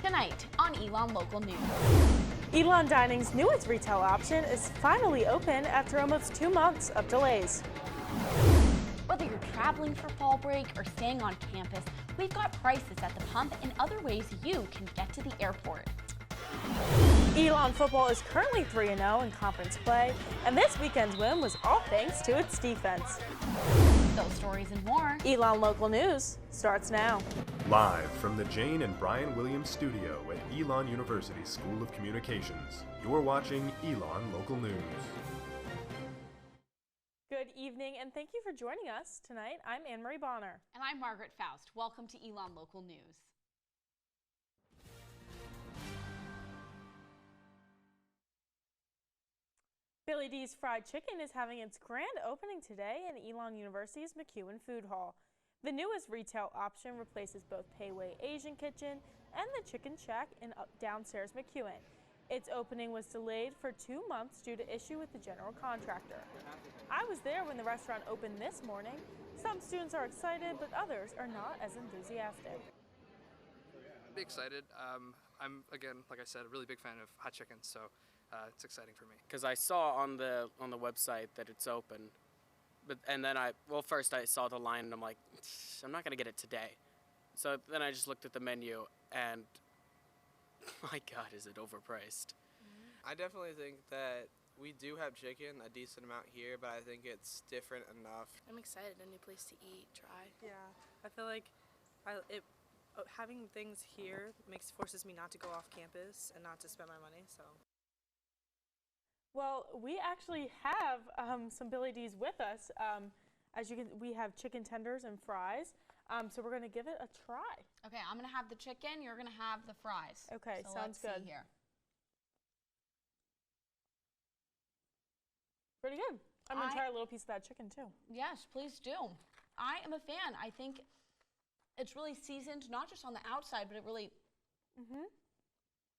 Tonight on Elon Local News. Elon Dining's newest retail option is finally open after almost 2 months of delays. Whether you're traveling for fall break or staying on campus, we've got prices at the pump and other ways you can get to the airport. Elon football is currently 3-0 in conference play, and this weekend's win was all thanks to its defense. Those stories and more. Elon Local News starts now. Live from the Jane and Brian Williams studio at Elon University School of Communications, you're watching Elon Local News. Good evening, and thank you for joining us tonight. I'm Annemarie Bonner. And I'm Margaret Faust. Welcome to Elon Local News. Billy D's Fried Chicken is having its grand opening today in Elon University's McEwen Food Hall. The newest retail option replaces both Payway Asian Kitchen and the Chicken Shack in downstairs McEwen. Its opening was delayed for 2 months due to issue with the general contractor. I was there when the restaurant opened this morning. Some students are excited, but others are not as enthusiastic. Be excited. I'm, again, like I said, a really big fan of hot chicken, so it's exciting for me. Because I saw on the website that it's open, and then first I saw the line and I'm like, I'm not gonna get it today. So then I just looked at the menu and my God, is it overpriced? I definitely think that we do have chicken, a decent amount here, but I think it's different enough. I'm excited, a new place to eat, try. Yeah, I feel like having things here forces me not to go off campus and not to spend my money, so. Well, we actually have some Billy D's with us. We have chicken tenders and fries. So we're gonna give it a try. Okay, I'm gonna have the chicken. You're gonna have the fries. Okay, so sounds let's good. See here. Pretty good. I'm gonna try a little piece of that chicken too. Yes, please do. I am a fan. I think it's really seasoned, not just on the outside, but it really,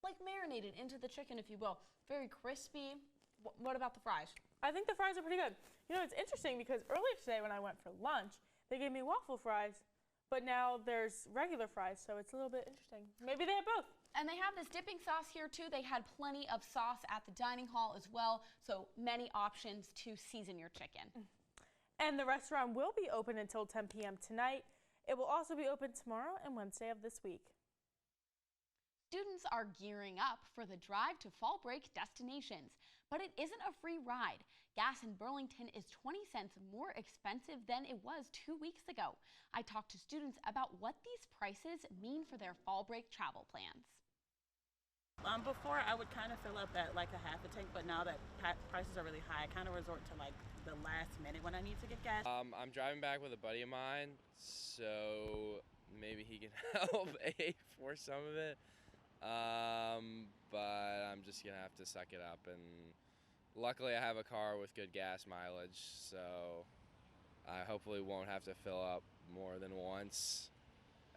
like marinated into the chicken, if you will. Very crispy. What about the fries? I think the fries are pretty good. You know, it's interesting because earlier today when I went for lunch, they gave me waffle fries, but now there's regular fries, so it's a little bit interesting. Maybe they have both. And they have this dipping sauce here too. They had plenty of sauce at the dining hall as well, so many options to season your chicken. And the restaurant will be open until 10 p.m. tonight. It will also be open tomorrow and Wednesday of this week. Students are gearing up for the drive to fall break destinations, but it isn't a free ride. Gas in Burlington is 20 cents more expensive than it was 2 weeks ago. I talked to students about what these prices mean for their fall break travel plans. Before I would kind of fill up at like a half a tank, but now that prices are really high, I kind of resort to like the last minute when I need to get gas. I'm driving back with a buddy of mine, so maybe he can help pay for some of it. But I'm just gonna have to suck it up, and luckily I have a car with good gas mileage, so I hopefully won't have to fill up more than once,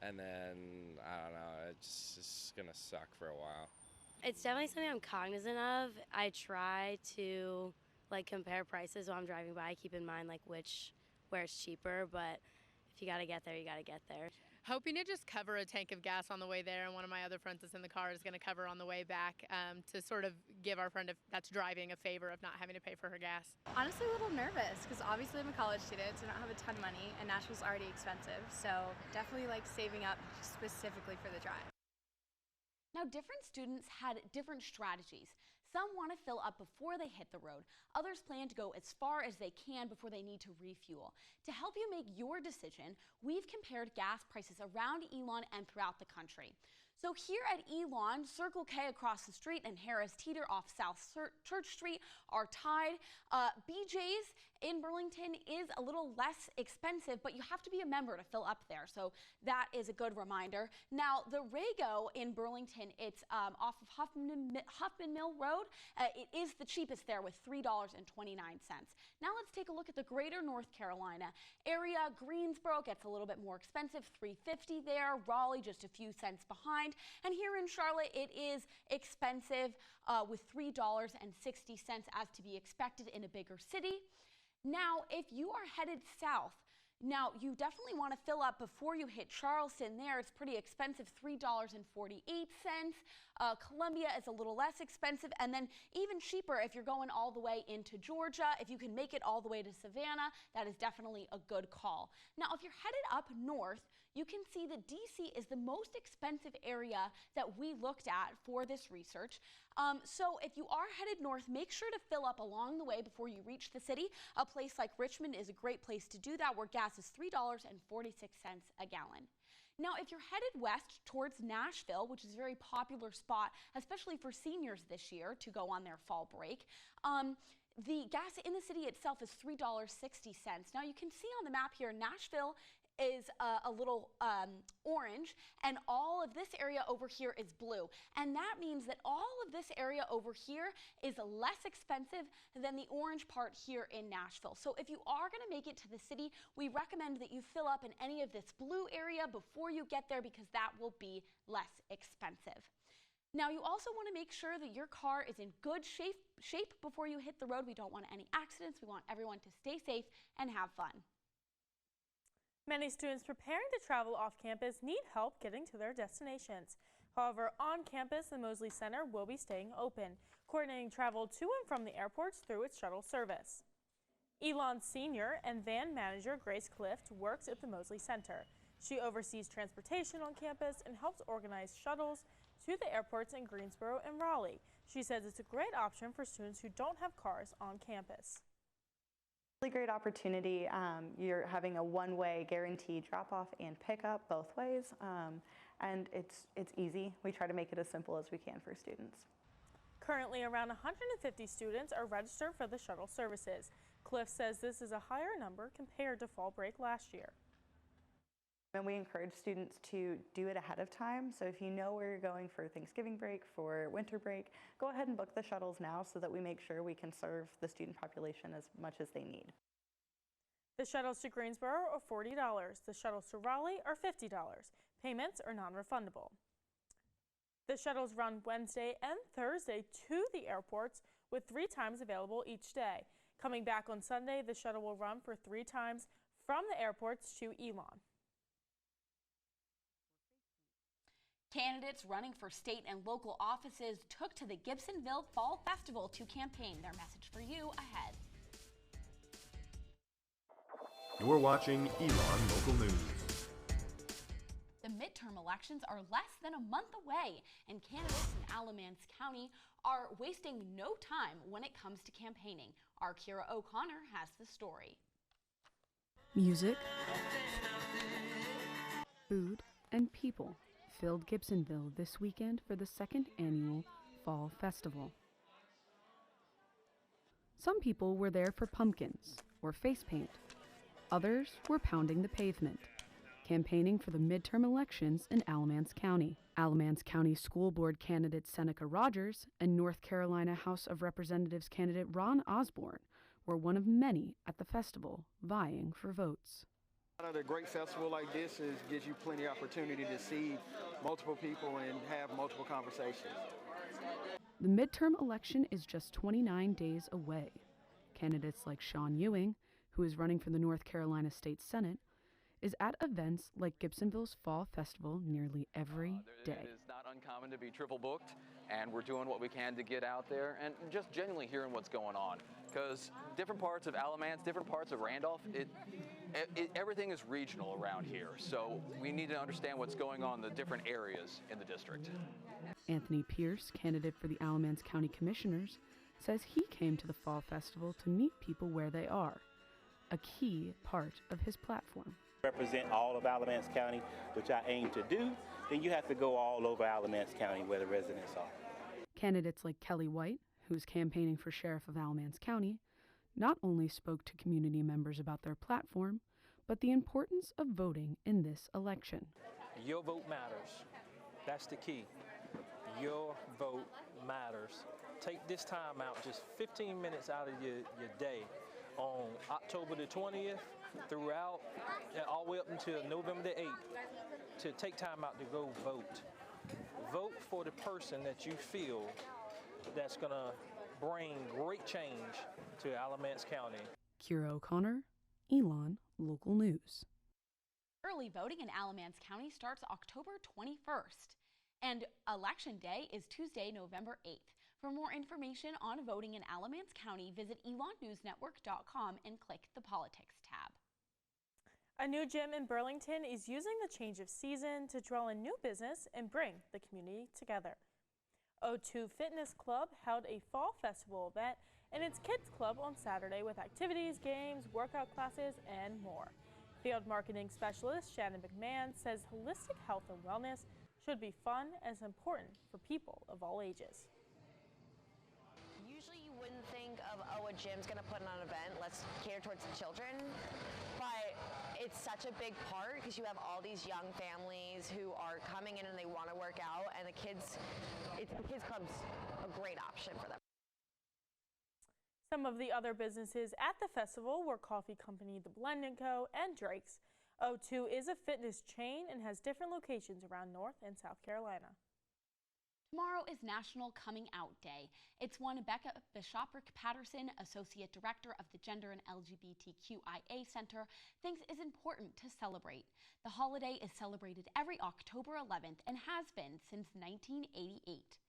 and then I don't know, it's just gonna suck for a while. It's definitely something I'm cognizant of. I try to compare prices while I'm driving by, keep in mind where it's cheaper, but if you gotta get there, you gotta get there. Hoping to just cover a tank of gas on the way there, and one of my other friends that's in the car is going to cover on the way back to sort of give our friend that's driving a favor of not having to pay for her gas. Honestly, a little nervous because obviously I'm a college student, so I don't have a ton of money, and Nashville's already expensive, so definitely saving up specifically for the drive. Now, different students had different strategies. Some want to fill up before they hit the road. Others plan to go as far as they can before they need to refuel. To help you make your decision, we've compared gas prices around Elon and throughout the country. So here at Elon, Circle K across the street and Harris Teeter off South Church Street are tied. BJ's in Burlington is a little less expensive, but you have to be a member to fill up there, so that is a good reminder. Now, the Rego in Burlington, it's off of Huffman Mill Road. It is the cheapest there with $3.29. Now let's take a look at the greater North Carolina area. Greensboro gets a little bit more expensive, $3.50 there. Raleigh just a few cents behind. And here in Charlotte, it is expensive with $3.60 as to be expected in a bigger city. Now, if you are headed south, Now, you definitely want to fill up before you hit Charleston. There, it's pretty expensive, $3.48. Columbia is a little less expensive, and then even cheaper if you're going all the way into Georgia. If you can make it all the way to Savannah, that is definitely a good call. Now, if you're headed up north, you can see that DC is the most expensive area that we looked at for this research. So if you are headed north, make sure to fill up along the way before you reach the city. A place like Richmond is a great place to do that, where gas is $3.46 a gallon. Now, if you're headed west towards Nashville, which is a very popular spot, especially for seniors this year to go on their fall break, the gas in the city itself is $3.60. Now, you can see on the map here, Nashville is a little orange, and all of this area over here is blue. And that means that all of this area over here is less expensive than the orange part here in Nashville. So if you are going to make it to the city, we recommend that you fill up in any of this blue area before you get there, because that will be less expensive. Now, you also want to make sure that your car is in good shape before you hit the road. We don't want any accidents. We want everyone to stay safe and have fun. Many students preparing to travel off campus need help getting to their destinations. However, on campus, the Mosley Center will be staying open, coordinating travel to and from the airports through its shuttle service. Elon Sr. and van manager Grace Clift works at the Mosley Center. She oversees transportation on campus and helps organize shuttles to the airports in Greensboro and Raleigh. She says it's a great option for students who don't have cars on campus. Really great opportunity. You're having a one-way guaranteed drop-off and pickup both ways, and it's easy. We try to make it as simple as we can for students. Currently, around 150 students are registered for the shuttle services. Cliff says this is a higher number compared to fall break last year. And we encourage students to do it ahead of time. So if you know where you're going for Thanksgiving break, for winter break, go ahead and book the shuttles now so that we make sure we can serve the student population as much as they need. The shuttles to Greensboro are $40. The shuttles to Raleigh are $50. Payments are non-refundable. The shuttles run Wednesday and Thursday to the airports, with 3 times available each day. Coming back on Sunday, the shuttle will run for 3 times from the airports to Elon. Candidates running for state and local offices took to the Gibsonville Fall Festival to campaign. Their message for you ahead. You're watching Elon Local News. The midterm elections are less than a month away, and candidates in Alamance County are wasting no time when it comes to campaigning. Our Kira O'Connor has the story. Music, food, and people filled Gibsonville this weekend for the 2nd annual Fall Festival. Some people were there for pumpkins or face paint. Others were pounding the pavement, campaigning for the midterm elections in Alamance County. Alamance County School Board candidate Seneca Rogers and North Carolina House of Representatives candidate Ron Osborne were one of many at the festival vying for votes. A great festival like this gives you plenty of opportunity to see multiple people and have multiple conversations. The midterm election is just 29 days away. Candidates like Sean Ewing, who is running for the North Carolina State Senate, is at events like Gibsonville's Fall Festival nearly every day. It is not uncommon to be triple booked, and we're doing what we can to get out there and just genuinely hearing what's going on. Because different parts of Alamance, different parts of Randolph, everything is regional around here. So we need to understand what's going on in the different areas in the district. Anthony Pierce, candidate for the Alamance County Commissioners, says he came to the Fall Festival to meet people where they are, a key part of his platform. Represent all of Alamance County, which I aim to do, then you have to go all over Alamance County where the residents are. Candidates like Kelly White, who's campaigning for Sheriff of Alamance County, not only spoke to community members about their platform, but the importance of voting in this election. Your vote matters. That's the key. Your vote matters. Take this time out, just 15 minutes out of your day on October the 20th throughout, and all the way up until November the 8th, to take time out to go vote. Vote for the person that you feel that's going to bring great change to Alamance County. Kira O'Connor, Elon Local News. Early voting in Alamance County starts October 21st, and Election Day is Tuesday, November 8th. For more information on voting in Alamance County, visit elonnewsnetwork.com and click the Politics tab. A new gym in Burlington is using the change of season to draw in new business and bring the community together. O2 Fitness Club held a fall festival event in its kids club on Saturday with activities, games, workout classes, and more. Field marketing specialist Shannon McMahon says holistic health and wellness should be fun and important for people of all ages. Usually you wouldn't think of, oh, a gym's going to put on an event, let's cater towards the children, but it's such a big part because you have all these young families who are coming in and they want to work out, and the kids club's a great option for them. Some of the other businesses at the festival were coffee company The Blend & Co. and Drake's. O2 is a fitness chain and has different locations around North and South Carolina. Tomorrow is National Coming Out Day. It's one Becca Bishoprick-Patterson, Associate Director of the Gender and LGBTQIA Center, thinks is important to celebrate. The holiday is celebrated every October 11th and has been since 1988.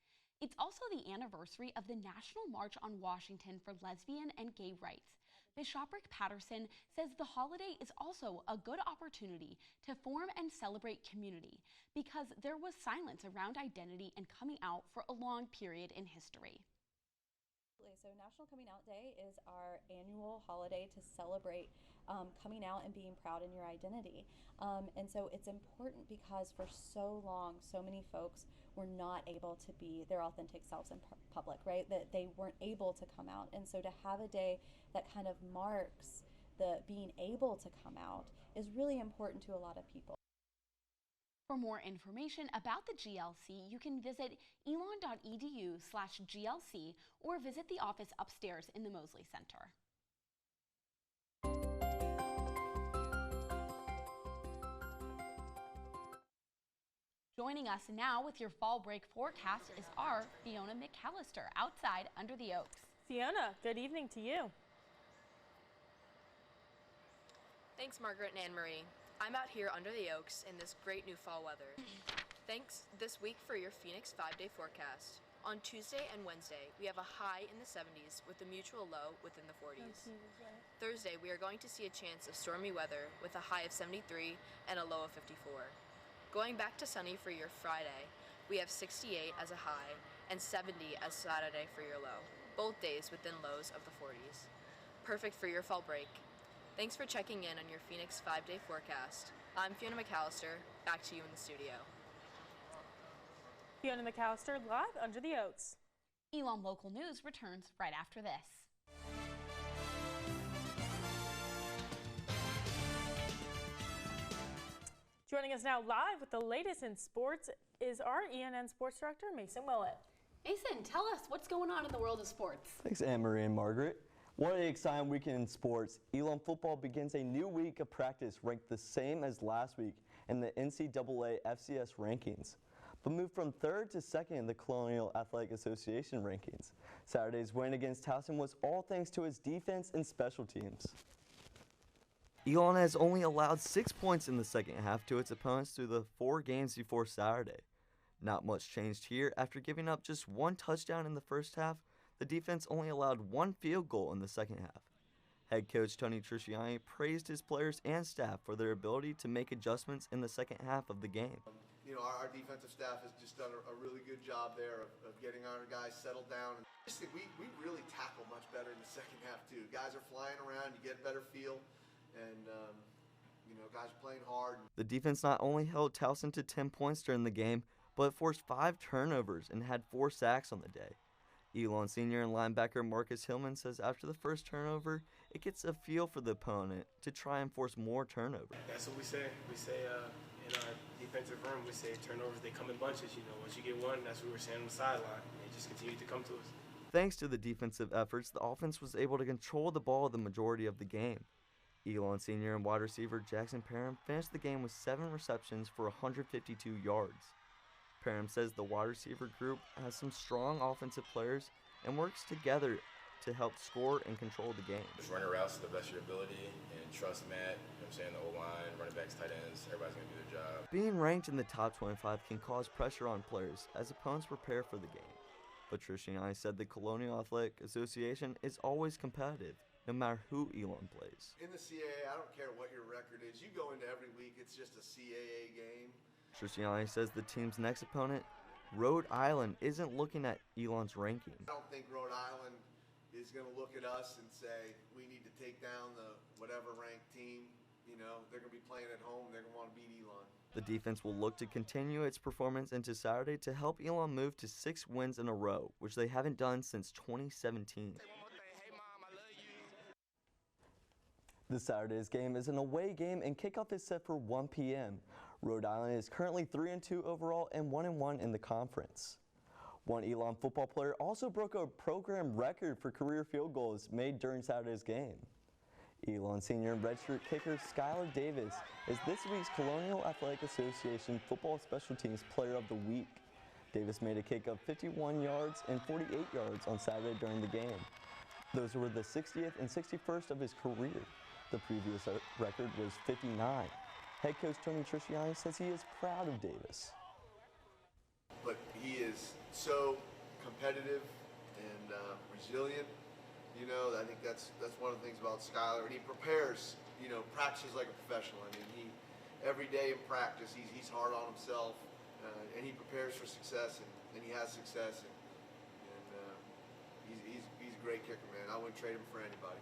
It's also the anniversary of the National March on Washington for lesbian and gay rights. Bishoprick-Patterson says the holiday is also a good opportunity to form and celebrate community because there was silence around identity and coming out for a long period in history. So National Coming Out Day is our annual holiday to celebrate coming out and being proud in your identity. And so it's important because for so long, so many folks were not able to be their authentic selves in public, right? That they weren't able to come out. And so to have a day that kind of marks the being able to come out is really important to a lot of people. For more information about the GLC, you can visit elon.edu/GLC or visit the office upstairs in the Mosley Center. Joining us now with your fall break forecast is our Fiona McAllister outside under the oaks. Fiona, good evening to you. Thanks, Margaret and Annemarie. I'm out here under the oaks in this great new fall weather. Thanks this week for your Phoenix 5-day forecast. On Tuesday and Wednesday, we have a high in the 70s with a mutual low within the 40s. Thursday, we are going to see a chance of stormy weather with a high of 73 and a low of 54. Going back to sunny for your Friday, we have 68 as a high and 70 as Saturday for your low, both days within lows of the 40s. Perfect for your fall break. Thanks for checking in on your Phoenix 5-day forecast. I'm Fiona McAllister. Back to you in the studio. Fiona McAllister live under the oaks. Elon Local News returns right after this. Joining us now live with the latest in sports is our ENN Sports Director, Mason Willett. Mason, tell us what's going on in the world of sports. Thanks, Annemarie and Margaret. What an exciting weekend in sports. Elon football begins a new week of practice ranked the same as last week in the NCAA FCS rankings, but moved from 3rd to 2nd in the Colonial Athletic Association rankings. Saturday's win against Towson was all thanks to his defense and special teams. Elon has only allowed 6 points in the second half to its opponents through the 4 games before Saturday. Not much changed here. After giving up just 1 touchdown in the first half, the defense only allowed 1 field goal in the second half. Head coach Tony Trisciani praised his players and staff for their ability to make adjustments in the second half of the game. You know, our defensive staff has just done a really good job there of getting our guys settled down. And I just think we really tackle much better in the second half too. Guys are flying around, you get a better feel, and you know, guys are playing hard. The defense not only held Towson to 10 points during the game, but it forced 5 turnovers and had 4 sacks on the day. Elon senior and linebacker Marcus Hillman says after the first turnover, it gets a feel for the opponent to try and force more turnovers. That's what we say. We say in our defensive room, we say turnovers, they come in bunches. You know, once you get one, that's what we were saying on the sideline. They just continue to come to us. Thanks to the defensive efforts, the offense was able to control the ball the majority of the game. Elon senior and wide receiver Jackson Parham finished the game with 7 receptions for 152 yards. Parham says the wide receiver group has some strong offensive players and works together to help score and control the game. Just run your routes to the best of your ability and trust Matt, you know what I'm saying, the O-line, running backs, tight ends, everybody's going to do their job. Being ranked in the top 25 can cause pressure on players as opponents prepare for the game. But Trishiani said the Colonial Athletic Association is always competitive, no matter who Elon plays. In the CAA, I don't care what your record is. You go into every week, it's just a CAA game. Trishiani says the team's next opponent, Rhode Island, isn't looking at Elon's ranking. I don't think Rhode Island is going to look at us and say, we need to take down the whatever ranked team. You know, they're going to be playing at home. They're going to want to beat Elon. The defense will look to continue its performance into Saturday to help Elon move to 6 wins in a row, which they haven't done since 2017. This Saturday's game is an away game and kickoff is set for 1 p.m. Rhode Island is currently 3-2 overall and 1-1 in the conference. One Elon football player also broke a program record for career field goals made during Saturday's game. Elon senior and redshirt kicker Skylar Davis is this week's Colonial Athletic Association Football Special Teams Player of the Week. Davis made a kick of 51 yards and 48 yards on Saturday during the game. Those were the 60th and 61st of his career. The previous record was 59. Head coach Tony Trishiani says he is proud of Davis. But he is so competitive and resilient. You know, I think that's one of the things about Skylar. And he prepares, you know, practices like a professional. I mean, every day in practice, he's hard on himself, and he prepares for success, and he has success. And he's a great kicker, man. I wouldn't trade him for anybody.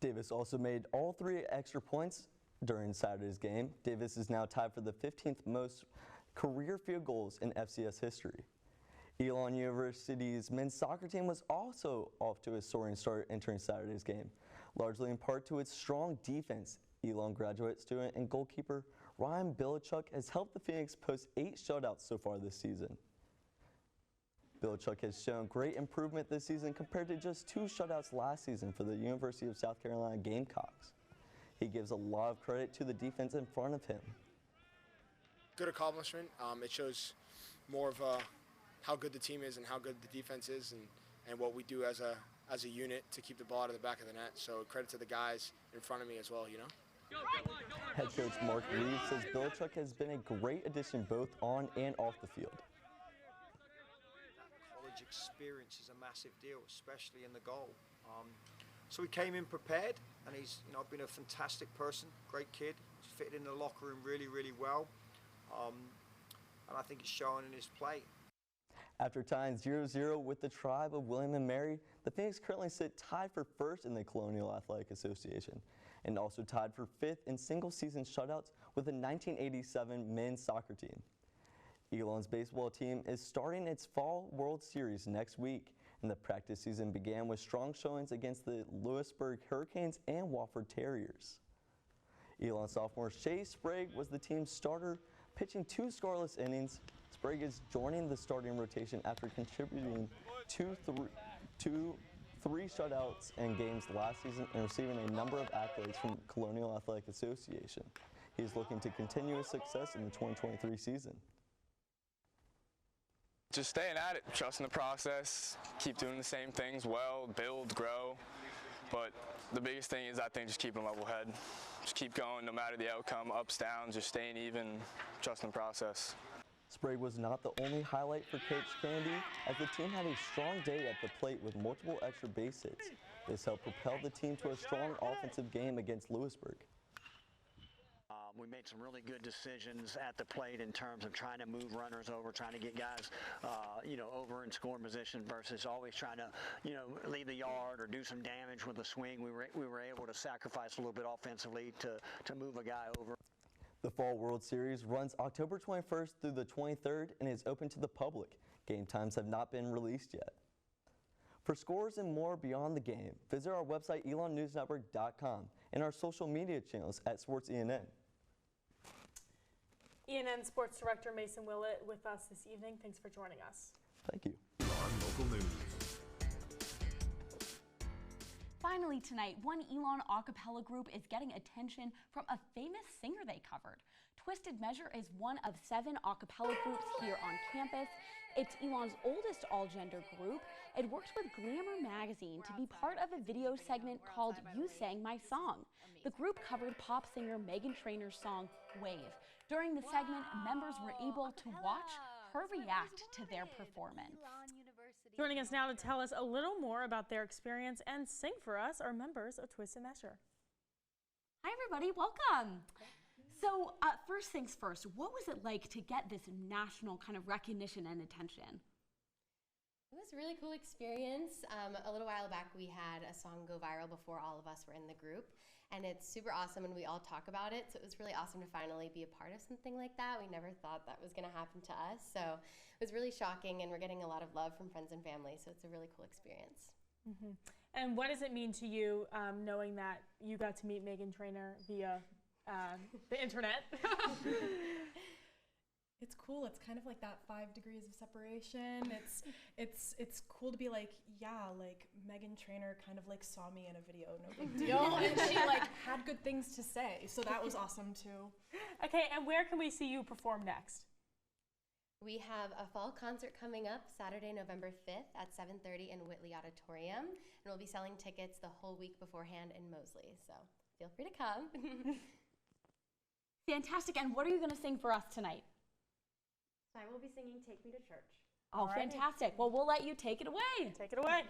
Davis also made all 3 extra points during Saturday's game. Davis is now tied for the 15th most career field goals in FCS history. Elon University's men's soccer team was also off to a soaring start entering Saturday's game, largely in part to its strong defense. Elon graduate student and goalkeeper Ryan Billichuk has helped the Phoenix post 8 shutouts so far this season. Billichuk has shown great improvement this season compared to just 2 shutouts last season for the University of South Carolina Gamecocks. He gives a lot of credit to the defense in front of him. Good accomplishment. It shows more of how good the team is and how good the defense is, and what we do as a unit to keep the ball out of the back of the net. So credit to the guys in front of me as well, you know. Head coach Mark Reeves says Billichuk has been a great addition both on and off the field. College experience is a massive deal, especially in the goal. So he came in prepared, and he's been a fantastic person, great kid. He's fitted in the locker room really, really well, and I think it's showing in his play. After tying 0-0 with the tribe of William and Mary, the Phoenix currently sit tied for 1st in the Colonial Athletic Association and also tied for 5th in single-season shutouts with the 1987 men's soccer team. Elon's baseball team is starting its Fall World Series next week, and the practice season began with strong showings against the Lewisburg Hurricanes and Wofford Terriers. Elon sophomore Shay Sprague was the team's starter, pitching 2 scoreless innings. Sprague is joining the starting rotation after contributing 3 shutouts in games last season and receiving a number of accolades from Colonial Athletic Association. He is looking to continue his success in the 2023 season. Just staying at it, trusting the process, keep doing the same things well, build, grow. But the biggest thing is, I think, just keeping a level head. Just keep going no matter the outcome, ups, downs, just staying even, trusting the process. Sprague was not the only highlight for Coach Candy, as the team had a strong day at the plate with multiple extra base hits. This helped propel the team to a strong offensive game against Lewisburg. We made some really good decisions at the plate in terms of trying to move runners over, trying to get guys, over in scoring position versus always trying to, leave the yard or do some damage with a swing. We were able to sacrifice a little bit offensively to move a guy over. The Fall World Series runs October 21st through the 23rd and is open to the public. Game times have not been released yet. For scores and more beyond the game, visit our website elonnewsnetwork.com and our social media channels at SportsENN. ENN Sports Director Mason Willett with us this evening. Thanks for joining us. Thank you. On local news. Finally tonight, one Elon a cappella group is getting attention from a famous singer they covered. Twisted Measure is one of 7 a cappella groups here on campus. It's Elon's oldest all-gender group. It worked with Glamour magazine to be part of a video segment called You Sang My Song. The group covered pop singer Meghan Trainor's song, Wave. During the segment, members were able to watch her react to their performance. Joining us now to tell us a little more about their experience and sing for us are members of Twisted Measure. Hi everybody, welcome. So first things first, what was it like to get this national kind of recognition and attention? It was a really cool experience. A little while back we had a song go viral before all of us were in the group, and it's super awesome and we all talk about it, so it was really awesome to finally be a part of something like that. We never thought that was going to happen to us, so it was really shocking, and we're getting a lot of love from friends and family, so it's a really cool experience. Mm-hmm. And what does it mean to you knowing that you got to meet Meghan Trainor via the internet? It's cool. It's kind of like that 5 degrees of separation. It's cool to be like, yeah, like Meghan Trainor kind of like saw me in a video, no big deal, and she like had good things to say. So that was awesome too. Okay, and where can we see you perform next? We have a fall concert coming up Saturday, November 5th at 7:30 in Whitley Auditorium, and we'll be selling tickets the whole week beforehand in Moseley. So feel free to come. Fantastic. And what are you going to sing for us tonight? I will be singing Take Me to Church. Oh, fantastic. Well, we'll let you take it away. Take it away.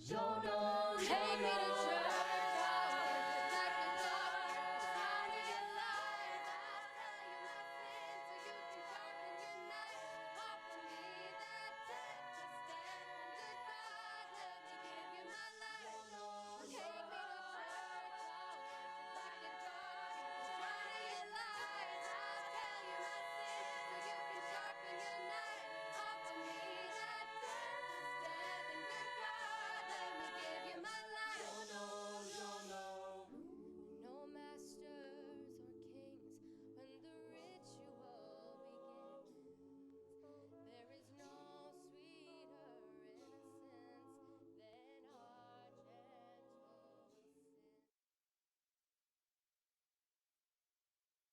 Jonah.